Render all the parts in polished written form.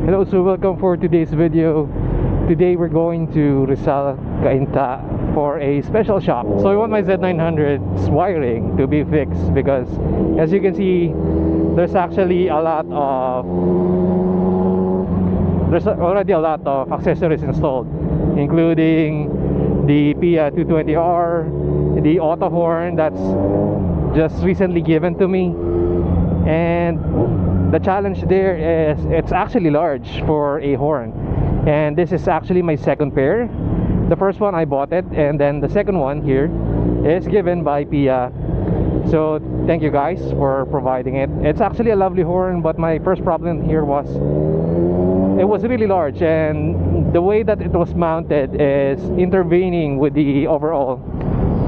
Hello, so welcome for today's video. Today we're going to Rizal, Cainta for a special shop. So I want my Z900's wiring to be fixed because as you can see, there's already a lot of accessories installed, including the PIAA 220R, the auto horn that's just recently given to me, and the challenge there is it's actually large for a horn, and this is actually my second pair. The first one I bought it, and then the second one here is given by PIAA. So thank you guys for providing it. It's actually a lovely horn, but my first problem here was it was really large, and the way that it was mounted is intervening with the overall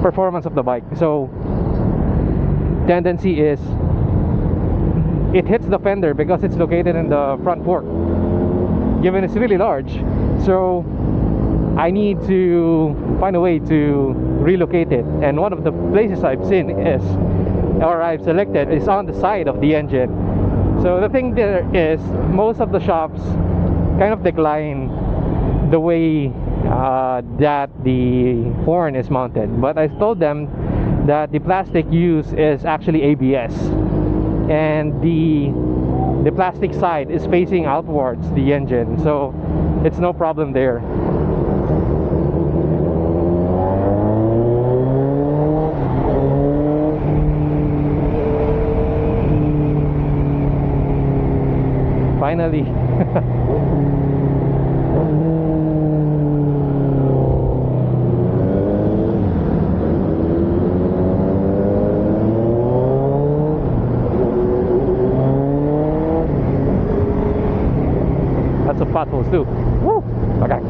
performance of the bike. So tendency is it hits the fender because it's located in the front fork, given it's really large. So I need to find a way to relocate it, and one of the places I've selected is on the side of the engine. So the thing there is, most of the shops kind of decline the way that the horn is mounted, but I told them that the plastic used is actually ABS, and the plastic side is facing outwards the engine, so it's no problem there. Finally. Lots of potholes too. Woo! Okay.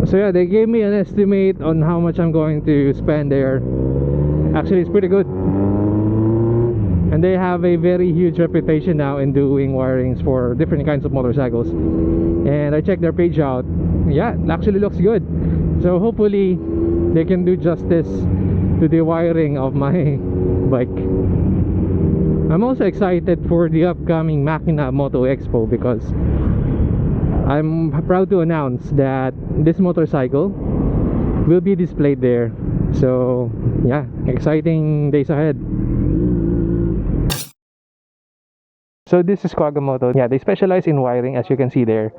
So yeah, they gave me an estimate on how much I'm going to spend there. Actually, it's pretty good, and they have a very huge reputation now in doing wirings for different kinds of motorcycles. And I checked their page out. Yeah, it actually looks good. So hopefully they can do justice to the wiring of my bike. I'm also excited for the upcoming Makina Moto Expo because I'm proud to announce that this motorcycle will be displayed there. So yeah, exciting days ahead. So this is Kwago Moto. Yeah, they specialize in wiring, as you can see there.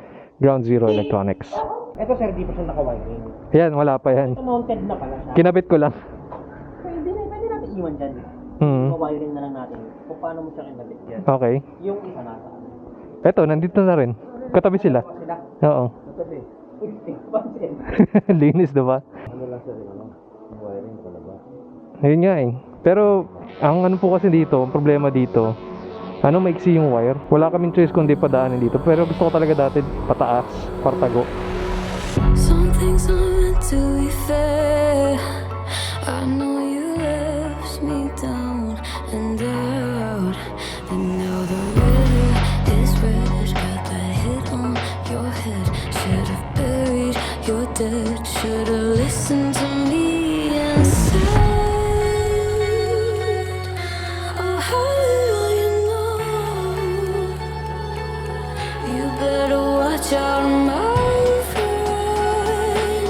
GRNDZRO Electronics. Ito sir, di pa siya naka-wiring. Yan, wala pa yan. Ito mounted na pala siya. Kinabit ko lang. Pwede natin iwan dyan. Wiring na lang natin kung paano mo siya kinabit yan. Okay. Yung isa nasa. Eto, nandito na rin. Katabi sila. Oo. Katabi. Pansin. Linis, diba? Ano lang sir, wiring pala ba? Ayun nga eh. Pero ang ano po kasi dito, ang problema dito, maiksi yung wire. Wala kaming choice kundi padaanin dito. Pero gusto ko talaga dati pataas, partago. Some things are meant to be fair. I know you left me down and out, and now the river is red. Got that hit on your head. Should've buried your dead. Should've listened to me and said, oh, how little you know. You better watch out, my friend.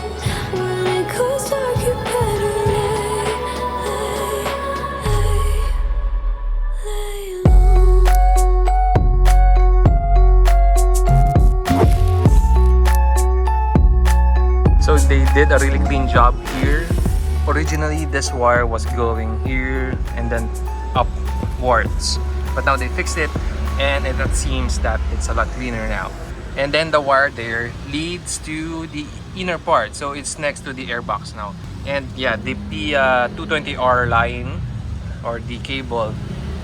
When it goes dark, you better lay low. So they did a really clean job here. Originally, this wire was going here and then upwards, but now they fixed it, and it seems that it's a lot cleaner now. and then the wire there leads to the inner part, so it's next to the airbox now. And yeah, the P220R line or the cable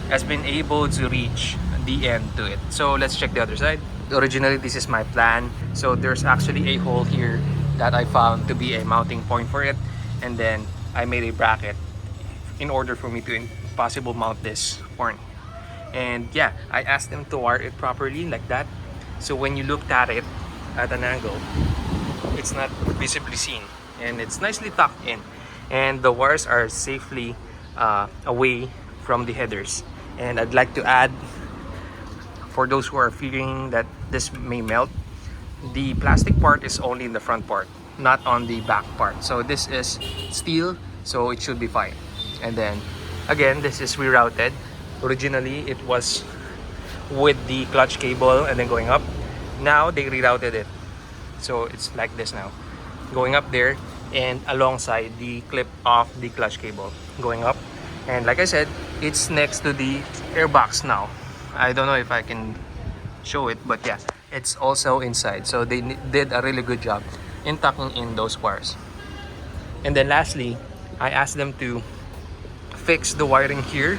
has been able to reach the end to it. So let's check the other side. Originally, this is my plan. So there's actually a hole here that I found to be a mounting point for it, and then I made a bracket in order for me to possible mount this horn. And yeah, I asked them to wire it properly like that, so when you looked at it at an angle, it's not visibly seen, and it's nicely tucked in, and the wires are safely away from the headers. And I'd like to add, for those who are fearing that this may melt, the plastic part is only in the front part, not on the back part. So this is steel, so it should be fine. And then again, this is rerouted. Originally it was with the clutch cable and then going up. Now they rerouted it, so it's like this now, going up there and alongside the clip of the clutch cable going up. And like I said, it's next to the airbox now. I don't know if I can show it, but yeah, it's also inside. So they did a really good job in tucking in those wires. And then lastly, I asked them to fix the wiring here.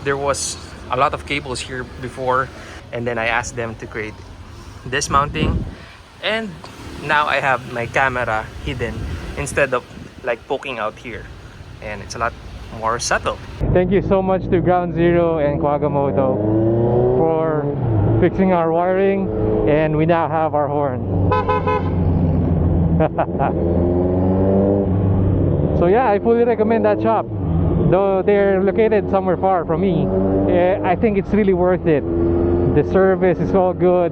There was a lot of cables here before, and then I asked them to create this mounting, and now I have my camera hidden instead of like poking out here, and it's a lot more subtle. Thank you so much to Ground Zero and Kwago Moto for fixing our wiring, and we now have our horn. So yeah, I fully recommend that shop. Though they're located somewhere far from me, I think it's really worth it. The service is all good.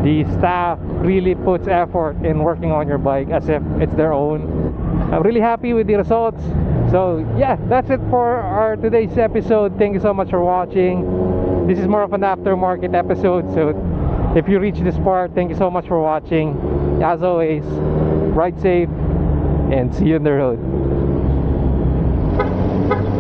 The staff really puts effort in working on your bike as if it's their own. I'm really happy with the results. So yeah, that's it for our today's episode. Thank you so much for watching. This is more of an aftermarket episode, so if you reach this part, thank you so much for watching. As always, ride safe and see you on the road.